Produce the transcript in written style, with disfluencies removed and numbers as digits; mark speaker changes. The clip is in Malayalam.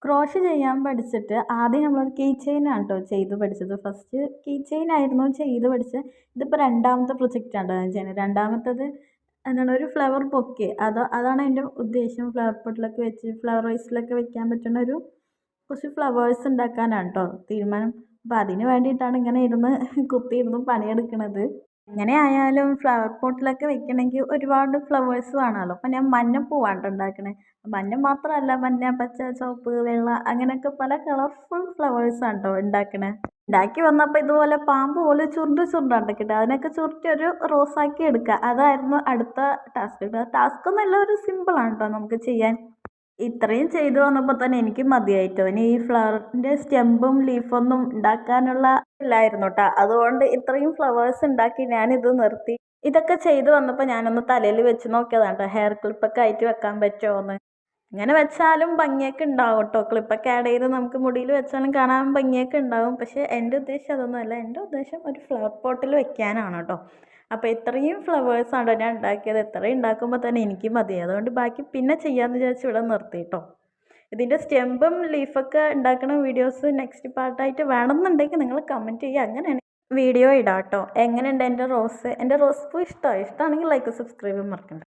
Speaker 1: ക്രോഷ് ചെയ്യാൻ പഠിച്ചിട്ട് ആദ്യം നമ്മളൊരു കീ ചെയിനാണ് കേട്ടോ ചെയ്ത് പഠിച്ചത്. ഫസ്റ്റ് കീ ചെയിനായിരുന്നു ചെയ്ത് പഠിച്ചത്. ഇതിപ്പോൾ രണ്ടാമത്തെ പ്രൊജക്റ്റാണ് ഞാൻ ചെയ്യുന്നത്. രണ്ടാമത്തേത് എന്താണ് ഒരു ഫ്ലവർ ബൊക്കെ. അതാണ് എൻ്റെ ഉദ്ദേശം. ഫ്ലവർ പോട്ടിലൊക്കെ വെച്ച് ഫ്ലവർ വൈസിലൊക്കെ വെക്കാൻ പറ്റുന്ന കുറച്ച് ഫ്ലവേഴ്സ് ഉണ്ടാക്കാനാണ് കേട്ടോ തീരുമാനം. അപ്പോൾ അതിന് വേണ്ടിയിട്ടാണ് ഇങ്ങനെ ഇരുന്ന് കുത്തിയിരുന്ന് പണിയെടുക്കുന്നത്. എങ്ങനെ ആയാലും ഫ്ലവർ പോട്ടിലൊക്കെ വെക്കണമെങ്കിൽ ഒരുപാട് ഫ്ലവേഴ്സ് വേണമല്ലോ. അപ്പോൾ ഞാൻ മഞ്ഞപ്പൂവാണ് ട്ടോ ഉണ്ടാക്കണത്. മഞ്ഞ മാത്രമല്ല, മഞ്ഞ, പച്ച, ചുവപ്പ്, വെള്ള അങ്ങനെയൊക്കെ പല കളർഫുൾ ഫ്ലവേഴ്സാണ് ട്ടോ ഉണ്ടാക്കണത്. ഉണ്ടാക്കി വന്നപ്പോൾ ഇതുപോലെ പാമ്പ് പോലെ ചുരുണ്ട് ചുരുണ്ടാണ് കിട്ടുക. അതിനൊക്കെ ചുരുട്ടി ഒരു റോസാക്കി എടുക്കുക. അതായിരുന്നു അടുത്ത ടാസ്ക്. ടാസ്ക് ഒന്നുമല്ല, ഒരു സിമ്പിളാണ് കേട്ടോ നമുക്ക് ചെയ്യാൻ. ഇത്രയും ചെയ്തു വന്നപ്പോൾ തന്നെ എനിക്ക് മതിയായിട്ടോ. ഇനി ഈ ഫ്ലവറിൻ്റെ സ്റ്റെമ്പും ലീഫൊന്നും ഉണ്ടാക്കാനുള്ള ഇല്ലായിരുന്നു കേട്ടോ. അതുകൊണ്ട് ഇത്രയും ഫ്ലവേഴ്സ് ഉണ്ടാക്കി ഞാനിത് നിർത്തി. ഇതൊക്കെ ചെയ്തു വന്നപ്പോൾ ഞാനൊന്ന് തലയിൽ വെച്ച് നോക്കിയതാണ് കേട്ടോ, ഹെയർ ക്ലിപ്പൊക്കെ ആയിട്ട് വെക്കാൻ പറ്റുമോ എന്ന്. ഇങ്ങനെ വെച്ചാലും ഭംഗിയൊക്കെ ഉണ്ടാവും കേട്ടോ. ക്ലിപ്പൊക്കെ ആഡ് ചെയ്ത് നമുക്ക് മുടിയിൽ വെച്ചാലും കാണാൻ ഭംഗിയൊക്കെ ഉണ്ടാവും. പക്ഷേ എൻ്റെ ഉദ്ദേശം അതൊന്നുമല്ല. എൻ്റെ ഉദ്ദേശം ഒരു ഫ്ലവർ പോട്ടിൽ വെക്കാനാണ് കേട്ടോ. അപ്പോൾ ഇത്രയും ഫ്ലവേഴ്സാണ് ഞാൻ ഉണ്ടാക്കിയത്. ഇത്രയും ഉണ്ടാക്കുമ്പോൾ തന്നെ എനിക്ക് മതി. അതുകൊണ്ട് ബാക്കി പിന്നെ ചെയ്യാമെന്ന് വിചാരിച്ച് ഇവിടെ നിർത്തി കേട്ടോ. ഇതിൻ്റെ സ്റ്റെമ്പും ലീഫൊക്കെ ഉണ്ടാക്കുന്ന വീഡിയോസ് നെക്സ്റ്റ് പാർട്ടായിട്ട് വേണമെന്നുണ്ടെങ്കിൽ നിങ്ങൾ കമൻറ്റ് ചെയ്യുക. അങ്ങനെയാണ് വീഡിയോ ഇടാം കേട്ടോ. എങ്ങനെയുണ്ട് എൻ്റെ റോസ് പൂ? ഇഷ്ടമാണെങ്കിൽ ലൈക്ക് സബ്സ്ക്രൈബ് മറക്കണ്ട.